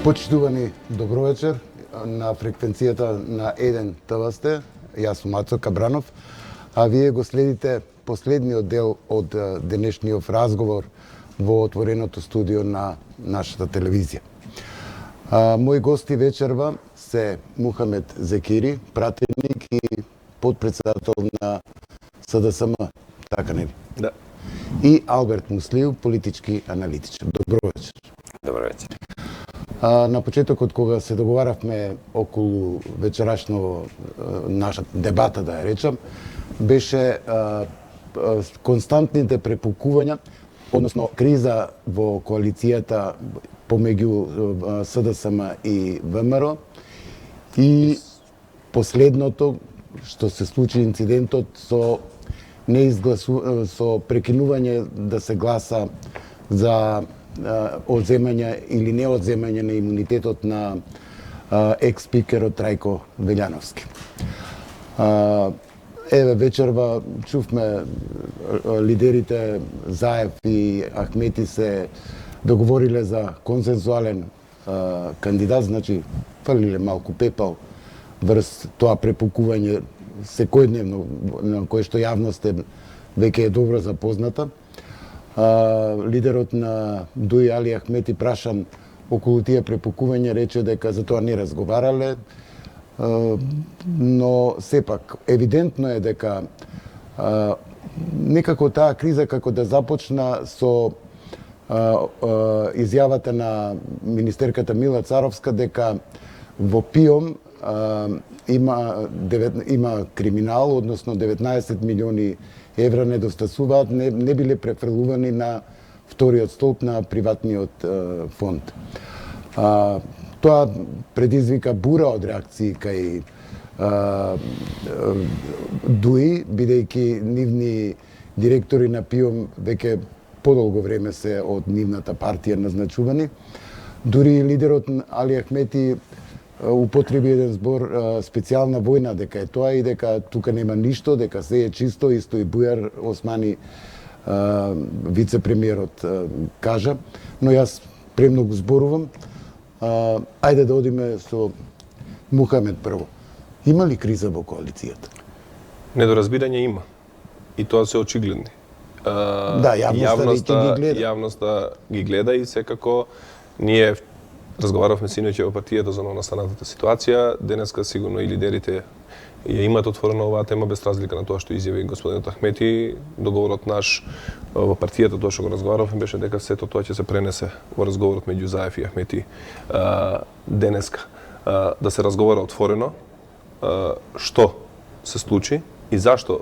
Почитувани, добро вечер. На фреквенцијата на 1 ТВ сте. Јас сум Ацо Кабранов, а вие го следите последниот дел од денешниот разговор во отвореното студио на нашата телевизија. Мои гости вечерва се Мухамед Зекири, пратеник и подпредседател на СДСМ, така не ли? Да. И Алберт Муслиев, политички аналитичар. Добро вечер. Добро вечер. На почетокот, кога се договаравме околу вечерашно нашата дебата, да ја речам, беше константните препукувања, односно криза во коалицијата помеѓу СДСМ и ВМРО и последното што се случи инцидентот со со прекинување да се гласа за одземање или не одземање на имунитетот на екс-спикерот Трајко Велјановски. Еве вечерва чувме лидерите Заев и Ахмети се договориле за консензуален кандидат, значи фрлиле малку пепел врз тоа препукување секојдневно на кое што јавност веќе е добро запозната. Лидерот на ДУИ Али Ахмети прашан околу тие препукувања рече дека за тоа не разговарале, но сепак евидентно е дека некако таа криза како да започна со изјавата на министерката Мила Царовска дека во ПИОМ има криминал, односно 19 милиони евра недостасуваат, не биле префрлувани на вториот столб на приватниот фонд. Тоа предизвика бура од реакции кај ДУИ, бидејќи нивни директори на ПИОМ веќе подолго време се од нивната партија назначувани. Дури лидерот Али Ахмети употреби еден збор специјална војна, дека е тоа и дека тука нема ништо, дека се е чисто, исто и Бујар Османи, вице-премиерот, кажа. Но јас премногу зборувам. Ајде да одиме со Мухамед прво. Има ли криза во коалицијата? Недоразбирање има. И тоа се очигледни. Да, јавноста ги гледа и секако ние разговаравме синоќа во партијата за настанатата ситуација. Денеска сигурно и лидерите ја имаат отворена оваа тема без разлика на тоа што изјави господинот Ахмети. Договорот наш во партијата, тоа што го разговаравме, беше дека сето тоа ќе се пренесе во разговорот меѓу Заев и Ахмети денеска. Да се разговара отворено што се случи и зашто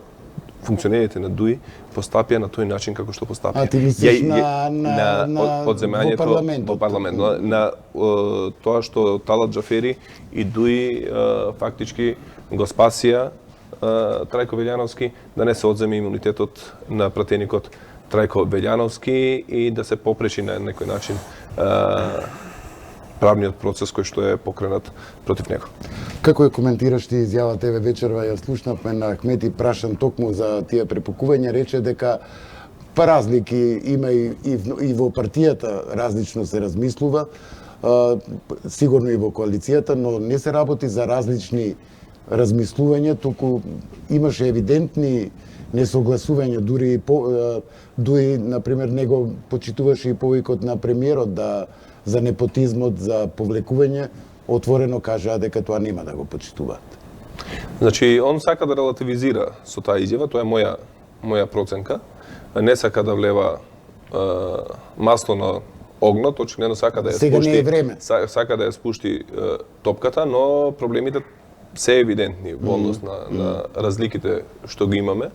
функционерите на ДУИ постапија на тој начин како што постапија. А ти мислиш на одземањето во парламент, на тоа што Талат Џафери и ДУИ фактички го спасија Трајко Велјановски, да не се одземе имунитетот на пратеникот Трајко Велјановски и да се попречи на некој начин правниот процес кој што е покренат против него. Како ја коментираш ти изјавата еве вечерва, ја слушнавме на Ахмети прашан токму за тие препукувања, рече дека разлики има и во партијата, различно се размислува, сигурно и во коалицијата, но не се работи за различни размислувања, туку имаше евидентни несогласувања, дури ДУИ, например, него почитуваше и повикот на премиерот за непотизмот, за повлекување, отворено кажа дека тоа нема да го почитуваат. Значи, он сака да релативизира со таа изјава, тоа е моја проценка. Не сака да влева масло на огнот, очигледно сака да ја Сега спушти. не е време. Сака да ја спушти топката, но проблемите се евидентни во однос на разликите што ги имаме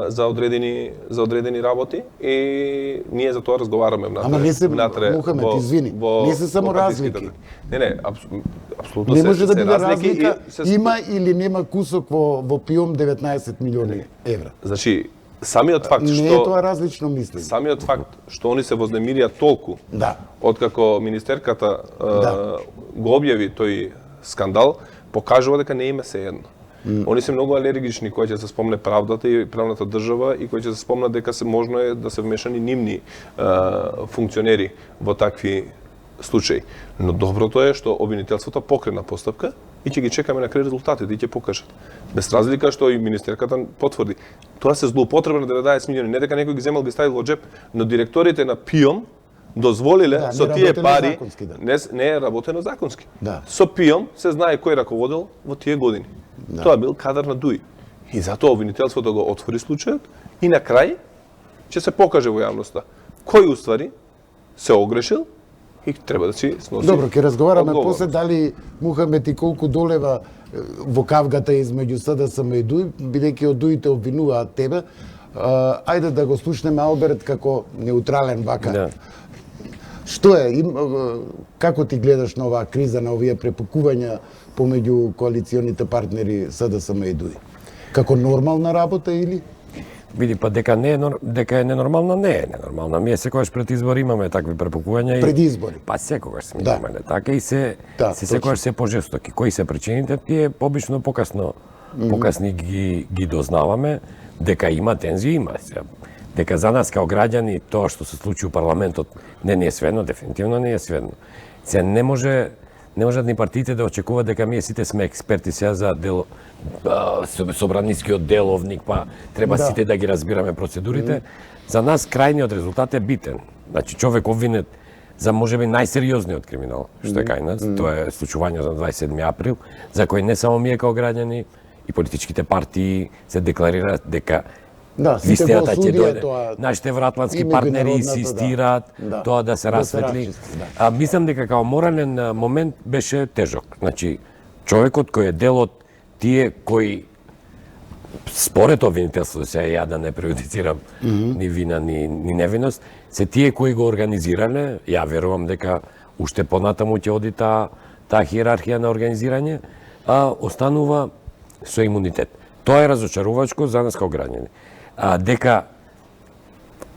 за одредени работи и ние за тоа разговараме внатре. Ама не се, Мухамед, извини, не се само разлики. Не, апсолутно не може да биде разлика. Има или нема кусок во ПИОМ 19 милиони евра. Значи, самиот факт што не е тоа различно мислење. Самиот факт што они се вознемирија толку, да, откако министерката го објави тој скандал, покажува дека не има се едно. Они се многу алергични кога ќе се спомне правдата и правната држава и кога ќе се спомнат дека можно е да се вмешани нивни функционери во такви случаи. Но доброто е што обвинителството покрена постапка и ќе ги чекаме на крај резултатите и ќе покажат. Без разлика што и министерката потврди. Тоа се злоупотреба на 90 милиони, не дека некој ги земал ги ставил во джеп, но директорите на ПИОМ дозволиле со тие пари не е работено законски. Со ПИОМ се знае кој раководел во тие години. Тоа бил кадар на ДУИ. И затоа обвинителството го отвори случајот и на крај ќе се покаже во јавноста кој уствари се огрешил и треба да си сноси. Добро, ќе разговараме после дали Мухамед и колку долева во кавгата измеѓу СДСМ и ДУИ, бидејќи од ДУИ-те обвинуваат тебе. Ајде да го слушнеме Алберт како неутрален вака. Да. Што е, како ти гледаш на оваа криза, на овие препукувања помеѓу коалиционите партнери СДСМ и ДУИ? Како нормална работа или? Види, па дека е ненормална, не е ненормална. Ние секогаш пред избори имаме такви препукувања. Пред избори? Па секогаш сме имале така и се секогаш се пожестоки. Кои се причините? Тие обично покасни ги дознаваме. Дека има тензија, има. Дека за нас као граѓани тоа што се случи у парламентот не е сведно, дефинитивно не е сведно. Се не можат ни партиите да очекуваат дека ние сите сме експерти сега за собранискиот деловник, па треба сите да ги разбираме процедурите. За нас крајниот резултат е битен. Значи човек обвинет за можеби најсериозниот криминал, што е кај нас, тоа е случувањето на 27 април, за кој не само ние као граѓани и политичките партии се декларираат дека вистината ќе дојде. Нашите вратландски партнери инсистираат тоа да се расветли. Мислам дека као морален момент беше тежок. Значи, човекот кој е дел од тие кои според обвинителството, сега ја да не преюдицирам ни вина, ни невиност, се тие кои го организирале, ја верувам дека уште понатаму ќе оди таа хиерархија на организирање, останува со имунитет. Тоа е разочарувачко за нас као граѓани. Дека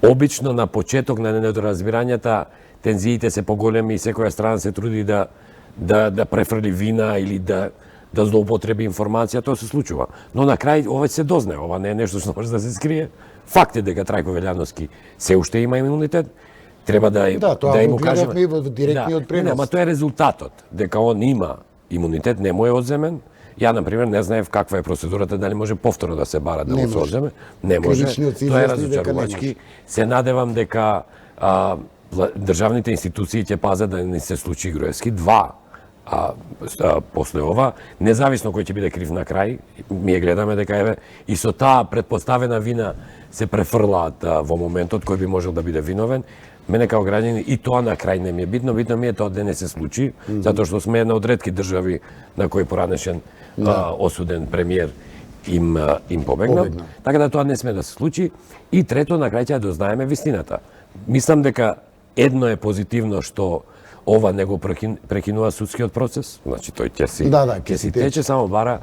обично на почеток на недоразбирањата тензиите се поголеми и секоја страна се труди да префрли вина или да злоупотреби информација, тоа се случува. Но на крај ова се дознае, ова не е нешто што може да се скрие. Факт е дека Трајко Велјановски се уште има имунитет. Треба да им кажеме во директниот пренос. Ама тоа е резултатот, дека он има имунитет, не му е одземен. Ја, например, не знаев каква е процедурата, дали може повторно да се бара да му се одземе. Не може. Тоа е разочарувачки. Се надевам дека државните институции ќе пазат да не се случи Груевски. После ова, независно кој ќе биде крив на крај, ние гледаме дека еве и со таа предпоставена вина се префрлаат во моментот кој би можел да биде виновен. Мене као граѓани и тоа на крај не ми е битно, битно ми е тоа да не се случи, затоа што сме една од ретки држави на кој поранешен осуден премиер им побегна. Така да тоа не сме да се случи. И трето, на крај ќе дознаеме вистината. Мислам дека едно е позитивно што ова не го прекинува судскиот процес, значи тој ќе си тече, само бара,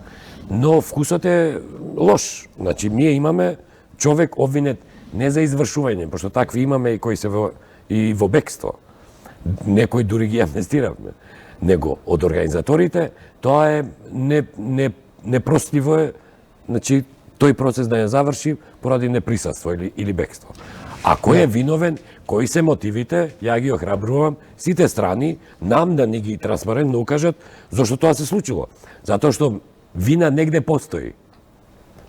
но вкусот е лош. Значи ние имаме човек обвинет не за извршување, пошто такви имаме и кои се во бегство. Некои дури ги амнестиравме. Него од организаторите тоа е непростливо е, значи тој процес да ја заврши поради неприсуство или бегство. А кој е виновен, кои се мотивите, ја ги охрабрувам сите страни нам да ни ги транспарентно укажат зашто тоа се случило. Затоа што вина негде постои.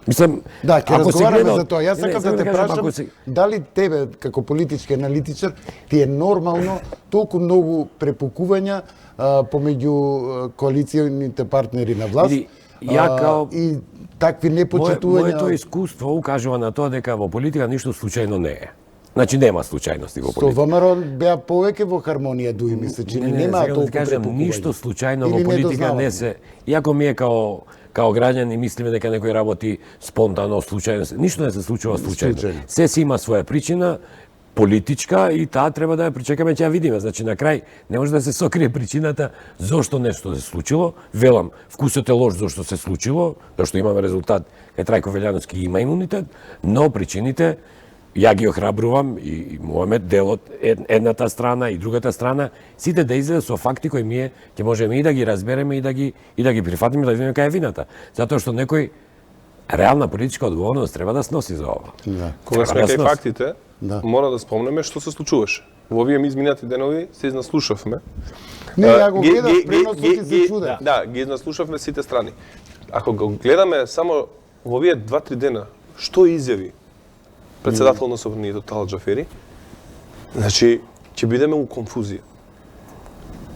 Мислам, ќе разговараме за тоа. Јас сакам да те прашам, дали тебе, како политички аналитичар, ти е нормално толку многу препукувања помеѓу коалиционите партнери на власт и такви непочитувања? Моето искуство укажува на тоа дека во политика ништо случајно не е. Значи нема случајности во политика. Со ВМРО беа повеќе во хармонија, дуи мисле, че нема толку препукувања. Ништо случајно во политика не се. Иако ми е као граѓани мислиме дека некој работи спонтано, случајно, ништо не се случува случајно. Се си има своја причина политичка и таа треба да ја причекаме, ќе ја видиме. Значи на крај не може да се сокрие причината зошто нешто се случило. Велам, вкусот е лош зошто се случило, зашто имаме резултат кај Трајко Велјановски има имунитет, но причините ја ги охрабрувам и Муамед делот едната страна и другата страна, сите да излезат со факти кои ние ќе можеме и да ги разбереме и да ги прифатиме, да видиме кај е вината. Затоа што некој реална политичка одговорност треба да сноси за ова. Кога сме кај фактите, мора да спомнеме што се случуваше. во овие изминати денови се изнаслушавме. Не, ја го гледав преносот и се чудев. Да, ги изнаслушавме сите страни. Ако го гледаме само во овие 2-3 дена, што изјави председател на Собранието Талат Џафери, значи ќе бидеме у конфузија.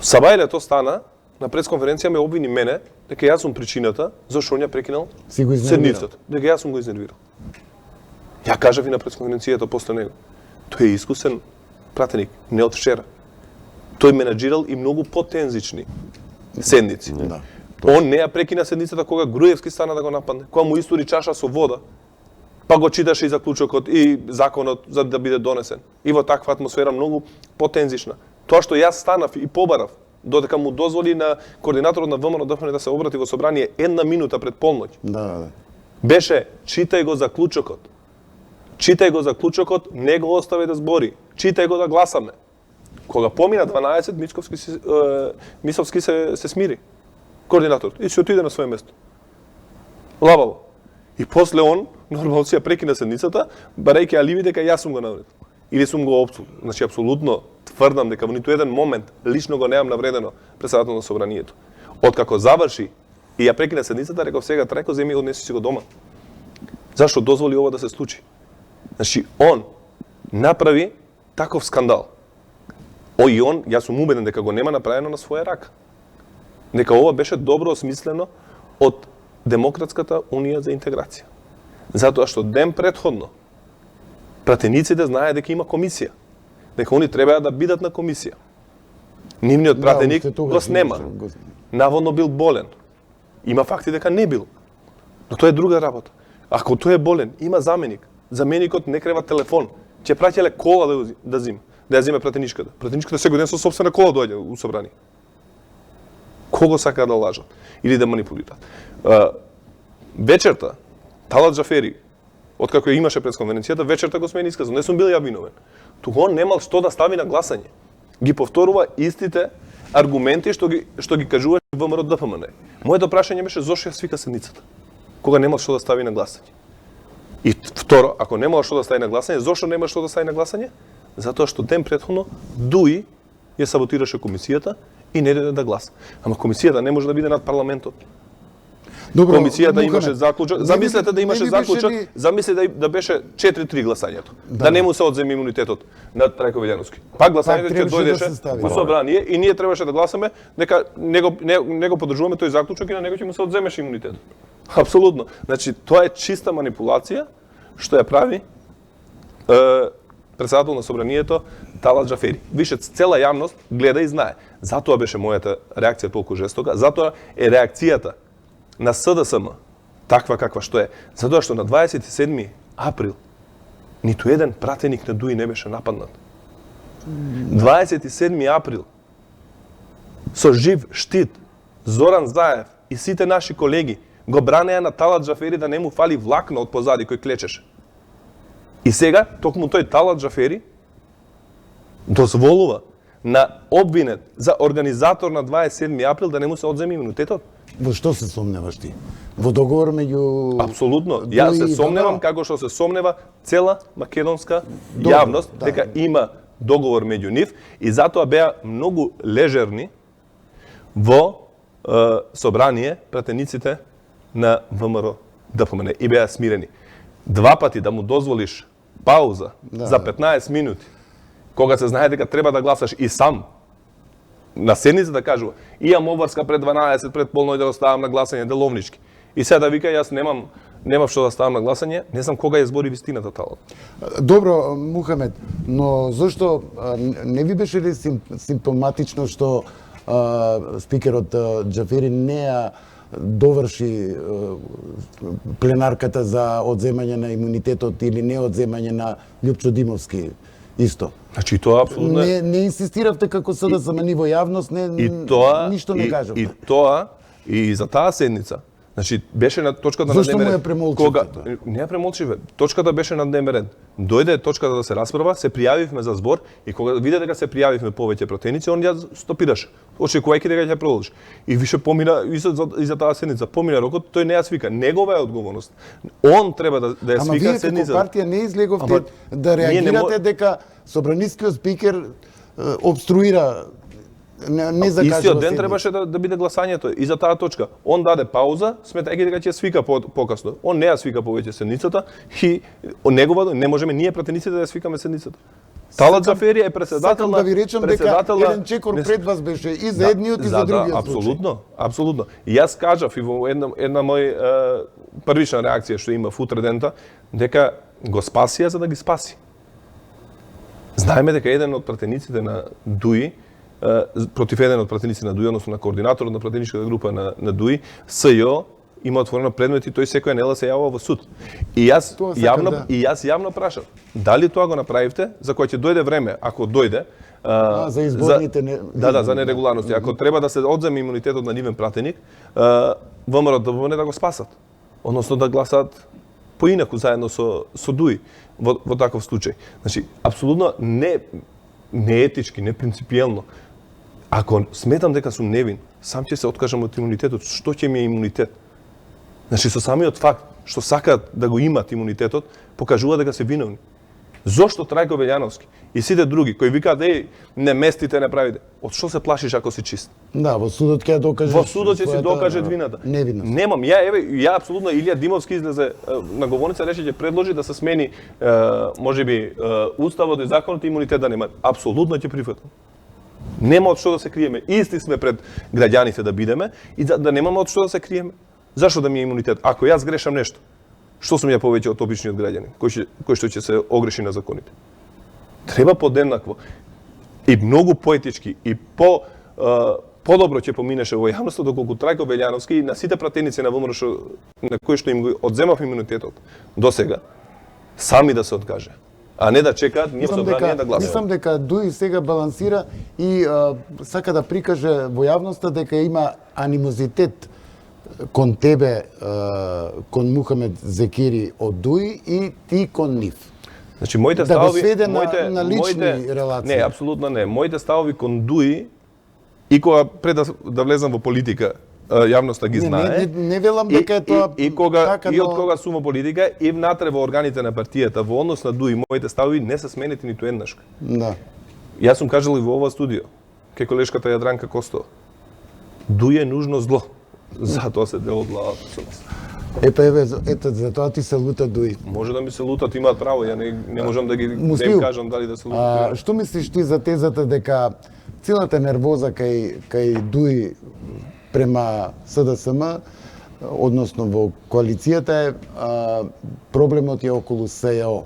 Сабајлето стана на пресконференција ме обвини мене дека јас сум причината зашто он ја прекинал седницата, дека јас сум го изнервирал. Ја кажав и на пресконференцијата после него. Тој е искусен пратеник, не од вчера. Тој менаџирал и многу потензични седници. Да. Он не ја прекина седницата кога Груевски стана да го нападне, кога му истури чаша со вода, па го читаше и заклучокот и законот за да биде донесен. И во таква атмосфера многу потензична. Тоа што јас станав и побарав, додека му дозволи на координаторот на ВМРО ДПМН да се обрати во собрание 1 минута пред полноќ. Да. Беше читај го заклучокот. Читај го заклучокот, не го остави да збори. Читај го да гласаме. Кога помина 12, Мисовски се смири. Координаторот и се отиде на своје место. Лабаво. И после он нормално си ја прекина седницата, барајќи алиби дека јас сум го навредил. Или сум го опсул. Значи апсолутно тврдам дека во ниту еден момент лично го немам навредено председател на собранието. Откако заврши и ја прекина седницата, реков сега трајко земи и однеси си го дома. Зашто дозволи ова да се случи? Значи он направи таков скандал. И он, јас сум убеден дека го нема направено на своја рака. Дека ова беше добро осмислено од Демократската унија за интеграција. Затоа што ден претходно пратениците знае дека има комисија. Дека они треба да бидат на комисија. Нивниот пратеник го снема. Наводно бил болен. Има факти дека не бил. Но тоа е друга работа. Ако тој е болен, има заменик. Заменикот не крева телефон. Ќе праќале кола да зима. Да ја зиме пратеничката. Пратеничката секој ден со сопствена кола доаѓа у собрание. Кого сака да лажат или да манипулираат? Вечерта Талат Џафери, откако ја имаше пресконференцијата, вечерта го смени исказот. Не сум бил ја виновен. Туку он немал што да стави на гласање. Ги повторува истите аргументи што ги кажуваше ВМРО ДПМН. Моето прашање беше зошто ја свика седницата, кога немал што да стави на гласање. И второ, ако немал што да стави на гласање, зошто нема што да стави на гласање? Затоа што ден претходно Дуи ја саботираше комисијата и не даде да гласа. Ама комисијата не може да биде над парламентот. Добро, комисијата имаше заклучок. Замислете да имаше заклучок, замислете да беше 4-3 гласањето. Да не му се одземе имунитетот на Трајко Велјановски. Пак гласањето ќе дојдеше во собрание и ние требаше да гласаме дека не го поддржуваме тој заклучок и на него ќе му се одземеше имунитетот. Апсолутно. Значи тоа е чиста манипулација што ја прави председател на собранието Талат Џафери. Више цела јавност гледа и знае. Затоа беше мојата реакција толку жестока, затоа е реакцијата на СДСМ таква каква што е. Затоа што на 27 април ниту еден пратеник на Дуи не беше нападнат. 27 април со жив штит Зоран Заев и сите наши колеги го бранеа на Талат Џафери да не му фали влакно од позади кој клечеше. И сега, токму тој Талат Џафери дозволува на обвинет за организатор на 27 април да не му се одземе имунитетот. Во што се сомневаш ти? Во договор меѓу... Апсолутно. Јас се сомневам како што се сомнева цела македонска јавност дека има договор меѓу нив и затоа беа многу лежерни во собрание пратениците на ВМРО ДПМН и беа смирени. Два пати да му дозволиш пауза за 15 минути, кога се знае дека треба да гласаш и сам, на седница да кажува, имам обврска пред 12, пред полноќ да ставам на гласање деловнички. И сега да вика, јас немам што да ставам на гласање, не знам кога ја збори вистината Талат. Добро, Мухамед, но зашто не ви беше ли симптоматично што спикерот Џафери не ја доврши пленарката за одземање на имунитетот или не одземање на Љупчо Димовски исто? Значи тоа апсолутно не инсистиравте како СДСМ во јавност, ништо не кажавте. И тоа и за таа седница Значи, беше на точката на Зошто дневен му ред. ја премолчивте тоа? Не ја премолчиве. Точката беше на дневен ред. Дојде точката да се расправа, се пријавивме за збор и кога виде дека се пријавивме повеќе пратеници, он ја стопираше. Очекувајќи дека ќе продолжи. И више помина и за таа седница, помина рокот, тој не ја свика. Негова е одговорност. Он треба да ја Ама свика вие седница. како партија не излеговте Ама, да ние не реагирате дека собранискиот спикер обструира, не закажува Истиот ден седница. требаше да биде гласањето и за таа точка. Он даде пауза, сметајќи дека ќе ја свика покасно. Он не ја свика повеќе седницата и негова не можеме ние пратениците да ја свикаме седницата. Талат Џафери е председател Сакам на да ви речам дека председател еден чекор пред вас беше и за едниот и за другиот случај. Апсолутно, апсолутно. И јас кажав и во една мој првична реакција што има утредента дека го спасија за да ги спаси. Знаеме дека еден од пратениците на ДУИ против еден од пратениците на ДУИ, односно на координаторот на пратеничката група на ДУИ, СЈО има отворено предмет и тој секоја недела се јавува во суд. И јас Тоа сакам јавно да. и јас јавно прашав, дали тоа го направивте, за кое ќе дојде време, ако дојде, за изборните Да, за нерегуларности. Ако треба да се одземе имунитетот на нивен пратеник, ВМРО ДБМН да го спасат. Односно да гласаат поинаку заедно со ДУИ во таков случај. Значи, апсолутно не етички, не принципиелно. Ако сметам дека сум невин, сам ќе се откажам од имунитетот. Што ќе ми е имунитет? Значи, со самиот факт што сакаат да го имат имунитетот, покажува дека се виновни. Зошто Трајко Велјановски и сите други кои викаат не местите, не правите, од што се плашиш ако си чист? Да, во судот ќе докажеш. Во судот ќе си докаже вината. Невиност. Немам, ја апсолутно Илија Димовски излезе на говорница, рече ќе предложи да се смени можеби уставот и законот и имунитет да нема. Апсолутно ќе прифатам. Нема од што да се криеме. Исти сме пред граѓаните да бидеме и да немаме од што да се криеме. Зашто да ми е имунитет? Ако јас грешам нешто, што сум ја повеќе од обичниот граѓанин, кој што ќе се огреши на законите? Треба подеднакво и многу поетички и подобро ќе поминеше во јавноста доколку Трајко Велјановски и на сите пратеници на ВМРО на кои што им го одземав имунитетот досега сами да се откаже, а не да чекаат ние собрание да гласуваме. Мислам дека ДУИ сега балансира и сака да прикаже во јавноста дека има анимозитет кон тебе, кон Мухамед Зекири од ДУИ и ти кон нив. Значи моите Да го ставови сведе на лични релации. Не, апсолутно не. Моите ставови кон ДУИ и кога пред да влезам во политика, јавноста ги знае. Не велам дека е тоа и кога така, и од кога сум во политика и внатре во органите на партијата во однос на ДУИ моите ставови не се сменети ниту еднаш. Да. Јас сум кажал и во ова студио кај колешката Јадранка Костова. ДУИ е нужно зло. Затоа се дел од главата со нас. Ето, за тоа ти се лута ДУИ. Може да ми се лутат, имаат право, ја не можам да им кажам дали да се лутат. Што мислиш ти за тезата дека целата нервоза кај ДУИ према СДСМ, односно во коалицијата е проблемот е околу СЈО.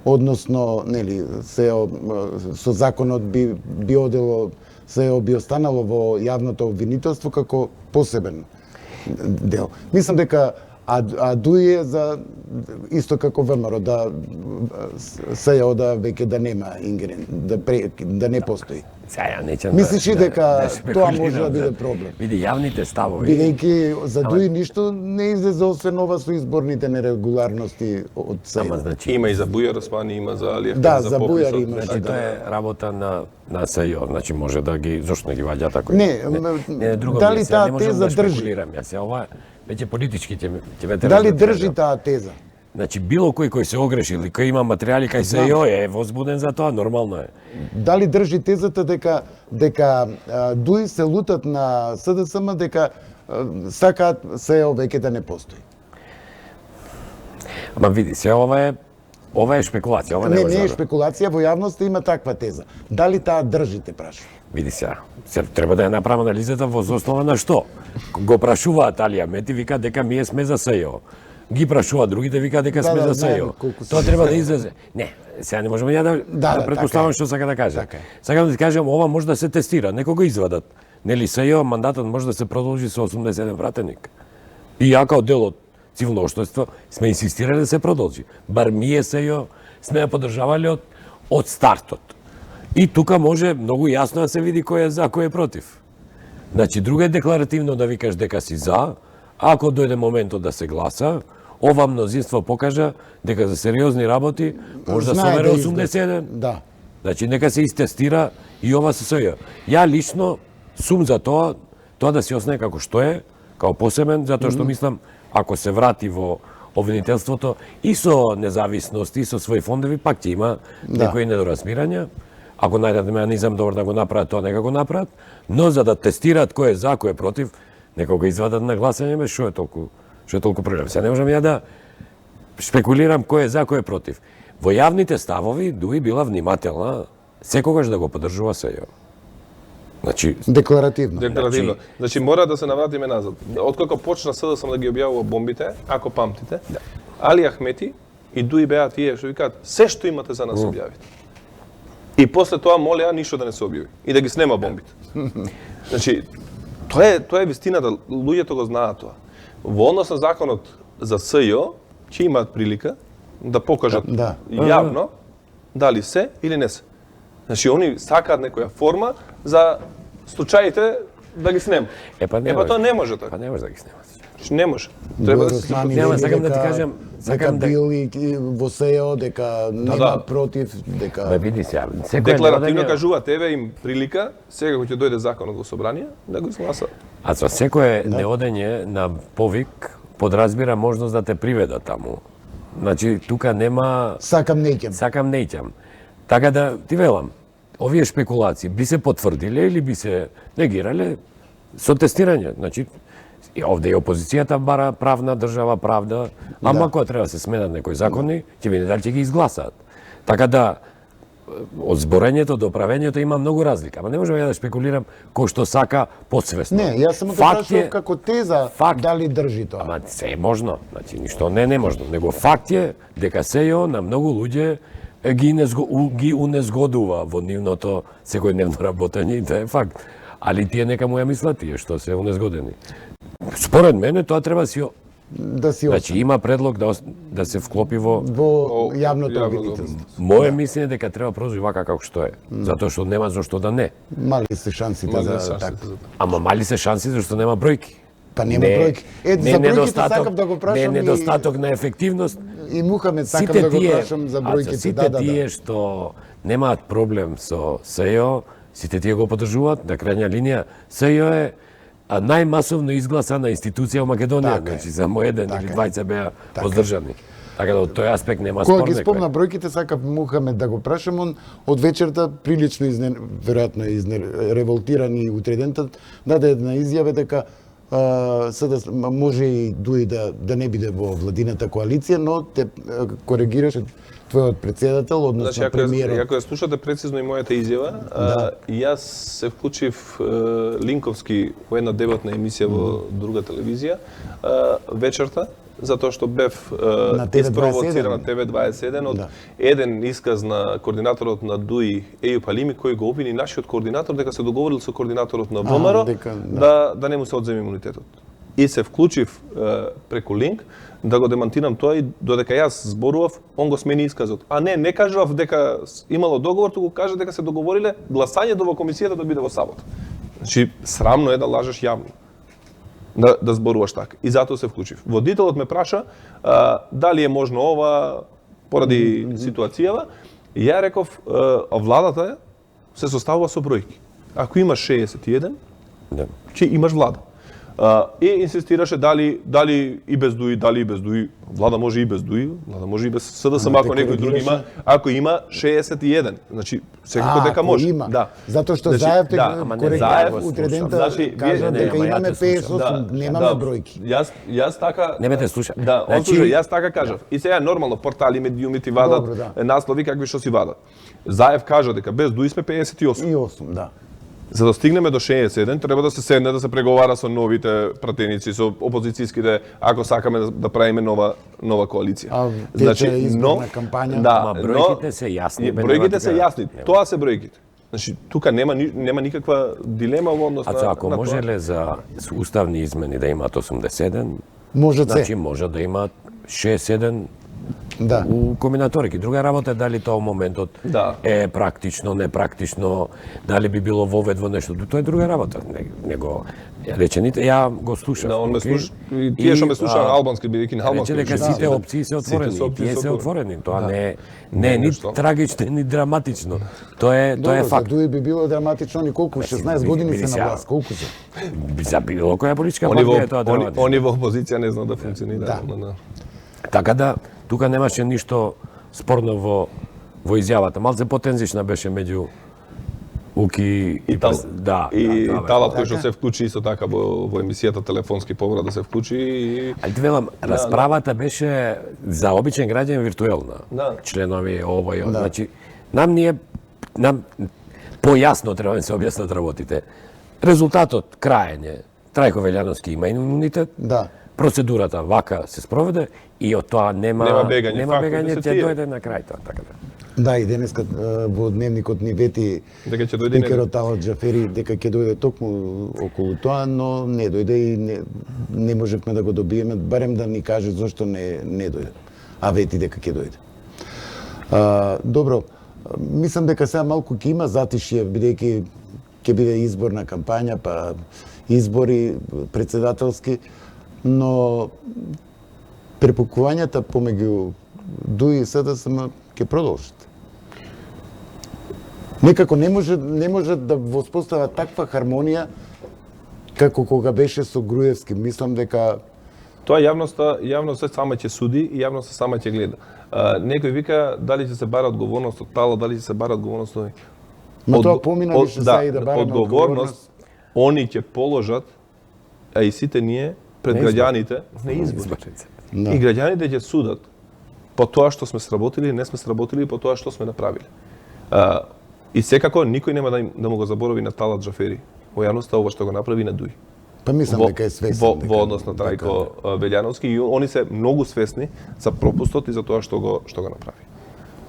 Односно, нели, СЈО со законот би одело, СЈО би останало во јавното обвинителство како посебен дел. Мислам дека ДУИ е за исто како ВМРО да СЈО да веќе да нема ингерен, да не постои. Сега неќам. Мислиш ли дека тоа може да биде проблем? Види, јавните ставови. Бидејќи за ДУИ ништо не излезе освен ова со изборните нерегуларности од СЈО. Значи, Има и за Бујар Османи, има за Алиев. Да, за Бујар има. Значи, тоа е работа на СЈО, значи може да ги зошто не ги ваѓа така. Не, дали таа теза држи? Јас ова веќе политички ќе ме Дали држи таа теза? Значи било кој се огреши или кој има материјали кај СЈО е возбуден за тоа, нормално е. Дали држи тезата дека ДУИ се лутат на СДСМ дека сакаат СЈО веќе да не постои? Ама види, се ова е шпекулација, ова не е шпекулација, во јавноста има таква теза. Дали таа држи, те прашувам? Види се треба да ја направам анализата во основа на што? Го прашуваат Алија Мети, вика дека ние сме за СЈО. Ги прашува другите, вика дека сме за СЈО. Тоа треба да излезе. Не, сега не можеме да претпоставам што сака да каже. Сакам да ти кажам, ова може да се тестира, некој го извадат. Нели СЈО мандатот може да се продолжи со 81 пратеник. И ја као дел од цивилно општество сме инсистирале да се продолжи. Бар ние СЈО сме ја поддржавале од стартот. И тука може многу јасно да се види кој е за, кој е против. Значи, друго е декларативно да викаш дека си за, Ако дојде моментот да се гласа, ова мнозинство покажа дека за сериозни работи може да Знае собере да изгледа. 81. Да. Значи, нека се истестира и ова ССЈ. Ја лично сум за тоа да се остане како што е, као посебен, затоа што мислам, ако се врати во обвинителството и со независност, и со своји фондови, пак ќе има некои недоразбирања. Ако најдат механизам добро да го направат, тоа нека го направат, но за да тестираат кој е за, кој е против, нека го извадат на гласање, бе, што е толку проблем. Се не можам ја да шпекулирам кој е за, кој е против. Во јавните ставови Дуи била внимателна секогаш да го поддржува СЈ. Значи, Декларативно. Декларативно. Значи мора да се навратиме назад. Откако почна СДСМ да ги објавува бомбите, ако памтите, Али Ахмети и Дуи беа тие што викаат се што имате за нас објавите. И после тоа молеа ништо да не се објави и да ги снема бомбите. Значи тоа е вистината, луѓето го знаат тоа. Во однос на законот за СЈ ќе имаат прилика да покажат Да. јавно дали се или не се. Значи они сакаат некоја форма за случаите да ги снема. Тоа не може така. па не може да ги снимат. Значи, не може. Треба да се Нема, сакам да ти кажам, дека да- бил и во СЈ, дека нема да. против, дека Бе, види се, секој декларативно кажува тебе им прилика, сега кога ќе дојде законот во собрание, да го изгласа. А за секое неодење на повик подразбира можност да те приведат таму. Значи, тука нема сакам неќам. сакам неќам. Така да ти велам, овие шпекулации би се потврдиле или би се негирале со тестирање. Значи, и овде и опозицијата бара правна држава, правда, ама кога треба да се сменат некои закони, ќе види дали ќе ги изгласаат. Така да, од зборењето до правењето има многу разлика. Ама не можам ја да шпекулирам кој што сака подсвесно. Не, јас само те Факт прашувам е- како теза факт. дали држи тоа. Ама се е можно, значи ништо не е можно, него факт е дека СЈ на многу луѓе ги унезгодува во нивното секојдневно работење и тоа е факт. Али тие нека му ја мислат тие што се унезгодени. Според мене тоа треба си Да си значи има предлог да се вклопи во во јавното јавно обвинителство. мое мислење дека треба продолжи вака како што е, затоа што нема зошто да не. Мали се шансите за така. Ама мали се шанси зашто нема бројки. Па нема бројки. За бројките недостаток- сакам да го не прашам недостаток на ефективност. и Мухамед сакам да го прашам за бројките. Сите Да. тие што немаат проблем со СЈ, сите тие го поддржуваат, на крајна линија СЈ е најмасовно изгласана институција во Македонија, Така е. значи само еден Така или е. двајца беа воздржани. Така да од тој аспект нема Кога спор ги дека спомна бројките, сакав Мухамед да го прашам, он од вечерта прилично веројатно револтиран и утредентот даде една изјава дека СДС може и Дуи да не биде во владината коалиција, но те коригираше твојот председател, односно Значи, премиерот. ако ја слушате прецизно и мојата изјава, јас се вклучив линковски во една дебатна емисија во друга телевизија вечерта, затоа што бев На TV21. испровоциран на ТВ21 од еден исказ на координаторот на ДУИ Ејуп Алими, кој го обвини нашиот координатор дека се договорил со координаторот на ВМРО да не му се одземе имунитетот. И се вклучив преку линк да го демантирам тоа и додека јас зборував, он го смени исказот. А не кажував дека имало договор, туку кажа дека се договориле гласањето во комисијата да биде во сабота. Значи, срамно е да лажеш јавно. Да зборуваш така. И затоа се вклучив. Водителот ме праша дали е можно ова поради ситуацијава. И ја реков, владата се составува со бројки. Ако имаш 61, ќе имаш влада. И инсистираше дали и без Дуи, дали и без Дуи. Влада може и без Дуи, влада може и без СДСМ, ако некој друг има, ако има 61. Значи, секако дека може. Има. Да. Затоа што Значи, Заев Заев утредента Значи, кажа дека ама ја имаме те слушам. 58, немаме бројки. Јас така Не ме те слуша. Да, он слуша, јас така кажав. И сега нормално портали, медиуми ти вадат Добро, да. наслови какви што си вадат. Заев кажа дека без Дуи сме 58. И 8, да. За да стигнеме до 61, треба да се седне, да се преговара со новите пратеници, со опозицијските, ако сакаме да правиме нова коалиција. А тече изборна кампања. Ама бројките се јасни, бе, Бројките нема се тука. јасни. Тоа се бројките. Значи, тука нема никаква дилема во однос на Ако можеле за уставни измени да имаат 87, Може се. значи може да имаат 61 Да. у комбинаторики. Друга работа е дали тоа моментот Да. е практично, непрактично, дали би било воведво нешто. Тоа е друга работа. Него речените, ја го слушав. Да, он ме окей? слуша, и тие што ме слушаа на албански, бидејќи на албански. Рече дека учам. сите опции се отворени, Сите опции тие се се отворени. Тоа не е Не, ни нешто. трагично, ни драматично. Тоа е Добро, за факт. Дуи би било драматично, ни колку 16 години биде се сега. на власт, колку се? За било која политичка Они во партија е тоа драматично. они во опозиција не знаат да функционираат. Да. ама да. Така да, тука немаше ништо спорно во изјавата. Малце потензична беше меѓу Уки И да, и тоа беше. Талат кој што Така. се вклучи исто така во емисијата телефонски поврат да се вклучи и Ali ти велам, расправата беше за обичен граѓанин виртуелна. Да. Членови овој, значи нам појасно треба да се објаснат работите. Резултатот крајање, Трајко Велјановски има имунитет. Да. Процедурата вака се спроведе и од тоа нема бегање, фактите се ќе тие. дојде на крај тоа, така да. Да, и денеска во дневникот ни вети дека ќе дојде спикерот Талат Џафери дека ќе дојде токму околу тоа, но не дојде и не можевме да го добиеме, барем да ни каже зошто не дојде. А вети дека ќе дојде. Добро, мислам дека сега малку ќе има затишје, бидејќи ќе биде изборна кампања, па избори председателски, но препукувањата помеѓу Дуи и СДСМ ќе продолжат. Некако не може да воспостава таква хармонија како кога беше со Груевски. Мислам дека тоа јавноста сама ќе суди и јавноста сама ќе гледа. Некој вика дали ќе се бара одговорност од Тала, дали ќе се бара одговорност од но тоа помина више сега и да бараме одговорност. Они ќе положат, а и сите ние пред На избор. граѓаните на избори. Да. И граѓаните ќе судат по тоа што сме сработили, не сме сработили, по тоа што сме направиле. И секако никој нема да му го заборави на Талат Џафери. Во јавноста ова што го направи на Дуи. па мислам дека е свесен Во однос на Трајко Велјановски и они се многу свесни за пропустот и за тоа што го направи.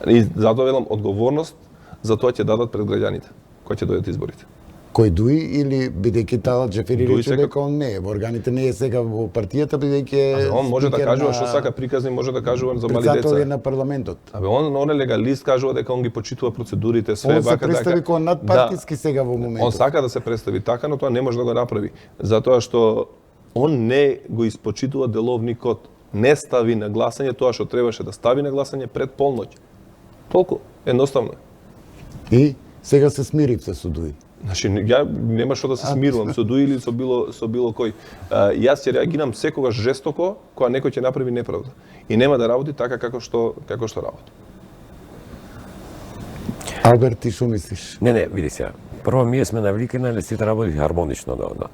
И затоа велам одговорност за тоа ќе дадат пред граѓаните кога ќе дојдат изборите. Кој Дуи или бидејќи Талат Џафери Дуи рече секако. дека он не е во органите, не е сега во партијата бидејќи е Он може да спикер кажува на- што сака приказни, може да кажува за мали председател е деца. на парламентот. Абе он е легалист, кажува дека он ги почитува процедурите, све Он се вака представи така. како надпартиски сега во моментот. Он сака да се представи така, но тоа не може да го направи. Затоа што он не го испочитува деловникот, не стави на гласање тоа што требаше да стави на гласање пред полноќ. Толку, едноставно. И сега се смиривте со Дуи. Значи, ја нема што да се смирувам со Дуи или со било кој. Јас ќе реагирам секогаш жестоко кога некој ќе направи неправда. И нема да работи така како што работи. Алберт, ти што мислиш? Не, види сега. Прво, ние сме навикани да сите работи хармонично да.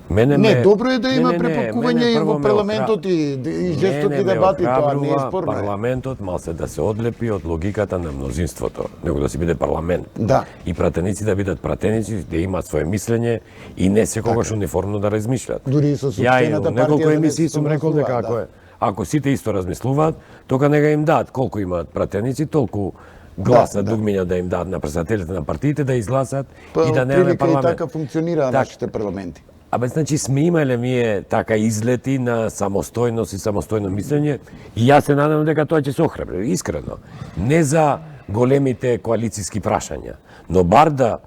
Мене Не, ме- добро е да има мене препакување и прво во ме парламентот и жестоки Мене ме дебати, тоа не е охрабрува спорно. Парламентот малце да се одлепи од логиката на мнозинството, него да си биде парламент. Да. И пратеници да бидат пратеници, да имаат свое мислење и не секогаш униформно да размишлат. Дури и со Ја и собствената во неколку партија да не емисии се сум рекол дека согласуваат, ако сите исто размислуваат, тога нека им дадат колку имаат пратеници, толку глас на дугмиња да им дадат на председателите на партиите да изгласат Па, и да немаме прилика и парламент. така функционираа Так. нашите парламенти. Абе, значи сме имале ние така излети на самостојност и самостојно мислење и јас се надевам дека тоа ќе се охрабри, искрено. Не за големите коалициски прашања, но бар да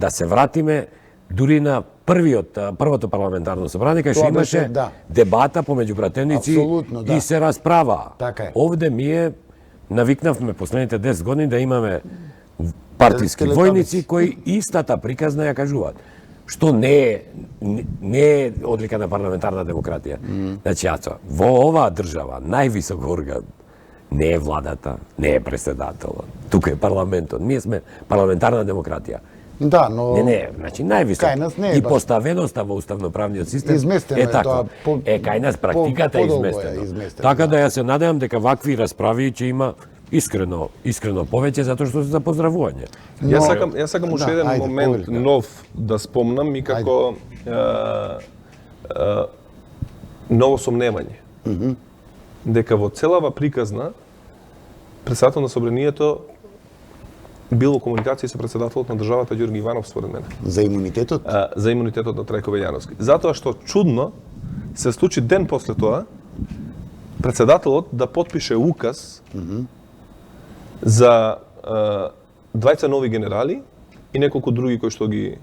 се вратиме дури на првото парламентарно собрание кај што Тоа беше, имаше да. дебата помеѓу пратеници Апсолутно, да. и се расправа. Така е. Овде ние навикнавме последните 10 години да имаме партиски Телекомици. војници кои истата приказна ја кажуваат. Што не е одлика на парламентарна демократија. Значи, во оваа држава највисок орган не е владата, не е председателот. Тука е парламентот. Ние сме парламентарна демократија. Да, но Не, значи највисок. Кај нас не е и баш. поставеноста во уставноправниот систем Изместено е е така. тоа, Кај нас практиката е подолго е изместено. изместено, Така да. да ја се надевам дека вакви расправи ќе има искрено повеќе затоа што се за поздравување. Јас сакам уште Да, еден ајде, момент повели, да. нов да спомнам и како ново сомневање. Дека во целава приказна председател на собранието бил во комуникација со председателот на државата Ѓорги Иванов според мене. за имунитетот, За имунитетот на Трајко Велјановски. Затоа што чудно се случи ден после тоа председателот да потпише указ за 20 нови генерали и неколку други кои што ги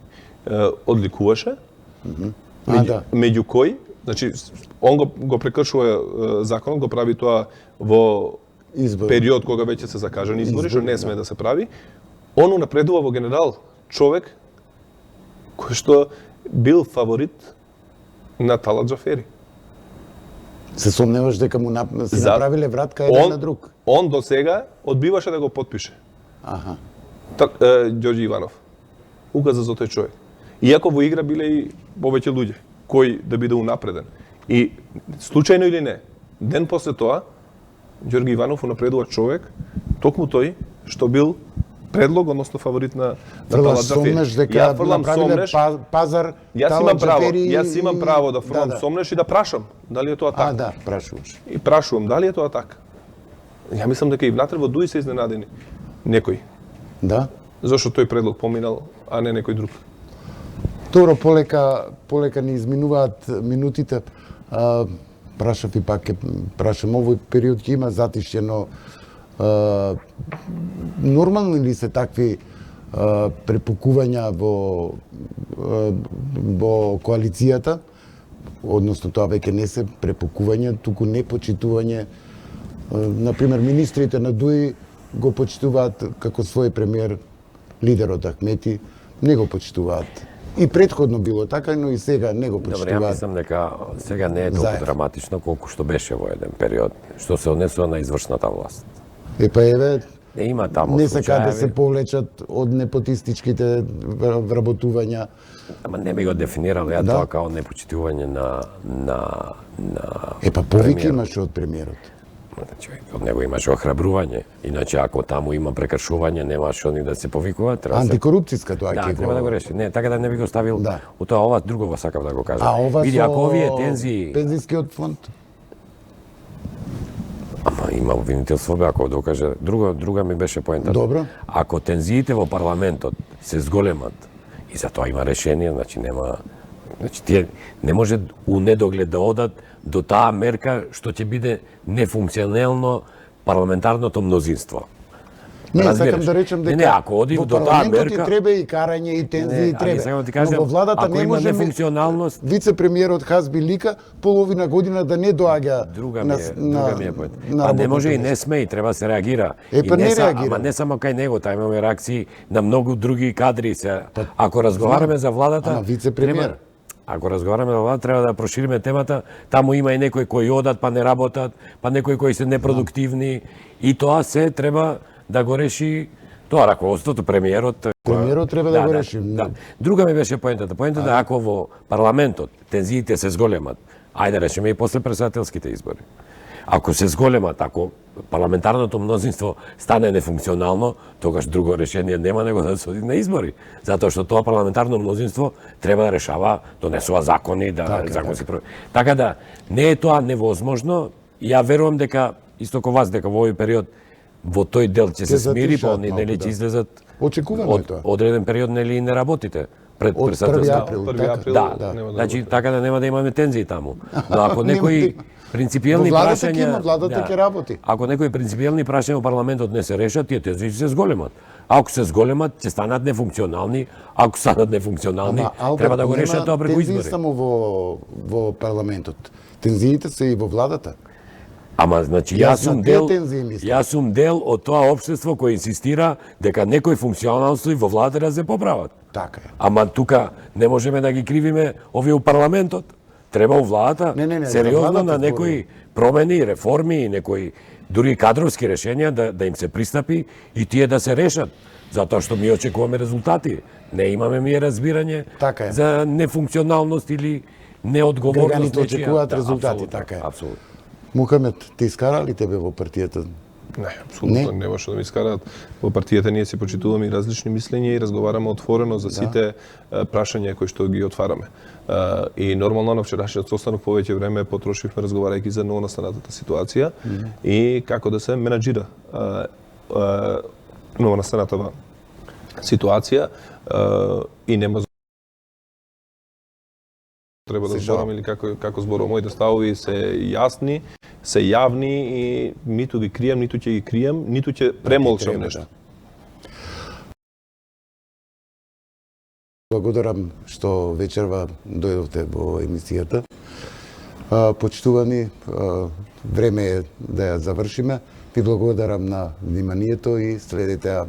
одликуваше. Меѓу кои, значи, он го прекршува законот, го прави тоа во период кога веќе се закажани избори, што не смее да се прави. Он напредува во генерал човек кој што бил фаворит на Талат Џафери. Се сомневаш дека му направиле вратка еден на друг? Он до сега одбиваше да го потпише. Ѓорѓи Иванов. Указа за тој човек. Иако во игра биле и повеќе луѓе кој да биде унапреден. И случајно или не, ден после тоа Ѓорѓи Иванов унапредува човек, токму тој што бил предлог, односно фаворит на Талат Џафери. Ја фрлам сомнеш, пазар, Талат Џафери. Јас имам право да фрлам сомнеш и да прашам дали е тоа така. Да, прашуваш. И прашувам дали е тоа така. Ја мислам дека и внатре во ДУИ се изненадени некои. Да. Зошто тој предлог поминал, а не некој друг. Добро, полека ни изминуваат минутите. Прашав и пак прашам, овој период ќе има затишје, но нормални ли се такви препукувања во коалицијата? Односно, тоа веќе не се препукување, туку непочитување. Например, министрите на ДУИ го почитуваат како свој премиер, лидерот Ахмети, не го почитуваат. И претходно било така, но и сега не го почитуваат. Добре, ја мислам дека сега не е толку драматично колку што беше во еден период, што се однесува на извршната власт. Еве, има таму не сака да се повлечат од непотистичките вработувања. Ама не би го дефинирал ја тоа као непочитување на повики имаше од премиерот. Значи, од него имаше охрабрување. Иначе, ако таму има прекршување, немаше они да се повикуваат. Антикорупцијска тоа ќе го... треба да го реши. Не, така да не би го ставил у тоа ова друго сакав да го кажам. А ова види, ако овие тензии... Пензискиот фонд? Ама има обвинителство, ако докаже. Друга ми беше поентата. Добро. Ако тензиите во парламентот се зголемат, и за тоа има решение, значи нема... Значи, тие не може у недоглед да одат до таа мерка што ќе биде нефункционелно парламентарното мнозинство. Не, сакам да речем дека не, ако оди до таа мерка, треба и карање и тензии треба. Да кажем, но во владата не може нефункционалност. Вице-премиерот Хазби Лика половина година да не доаѓа друга ми е па не може и не сме и треба се реагира. Не реагира. Ама не само кај него, тај имаме реакции на многу други кадри се. Ако разговараме за владата, ама вице-премиер. Ако разговараме за владата, треба да прошириме темата. Таму има и некои кои одат па не работат, па некои кои се непродуктивни и тоа се треба да го реши тоа раководството, премиерот. Премиерот треба да го реши. Друга ми беше поентата. Поентата ако во парламентот тензиите се зголемат, ајде речеме и после председателските избори. Ако се зголемат, ако парламентарното мнозинство стане нефункционално, тогаш друго решение нема него да се оди на избори. Затоа што тоа парламентарно мнозинство треба да решава, донесува закони, законски проекти. Така да, не е тоа невозможно. Ја верувам дека, исто ко вас, дека во овој период во тој дел ќе се смири, па они нели ќе излезат од одреден период нели не работите пред од 1 април. Да, значи така да нема да имаме тензии таму. Но ако некои принципиелни прашања, владата ќе работи. Ако некои принципиелни прашања во парламентот не се решат, тие тензии се зголемат. Ако се зголемат, ќе станат нефункционални. Ако станат нефункционални, треба да го решат тоа преку избори. Тензии само во парламентот. Тензиите се и во владата. Ама, значи, јас сум дел од тоа општество кој инсистира дека некои функционалности во владата да се поправат. Така е. Ама тука не можеме да ги кривиме овие у парламентот. Треба у владата сериозно на некои промени, реформи и некои дури кадровски решенија да им се пристапи и тие да се решат. Затоа што ми очекуваме резултати. Не имаме ми разбирање за нефункционалност или неодговорност. Граѓаните очекуваат резултати, така е. Апсолутно. Мухамед, те искара ли тебе во партијата? Не, апсолутно не може да ми искараат. Во партијата ние се почитуваме и различни мислења и разговараме отворено за сите прашања кои што ги отвараме. И нормално на вчерашниот состанок повеќе време потрошивме разговарајќи за новонастанатата ситуација и како да се менаџира новонастанатава ситуација и нема треба да зборам или како зборувам, моите ставови се јасни, се јавни и ниту ги крием, ниту ќе ги крием, ниту ќе премолчам Треба, нешто. да. Благодарам што вечерва дојдовте во емисијата. Почитувани, време е да ја завршиме. Ви благодарам на вниманието и следете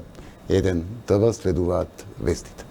Еден ТВ, следуваат вестите.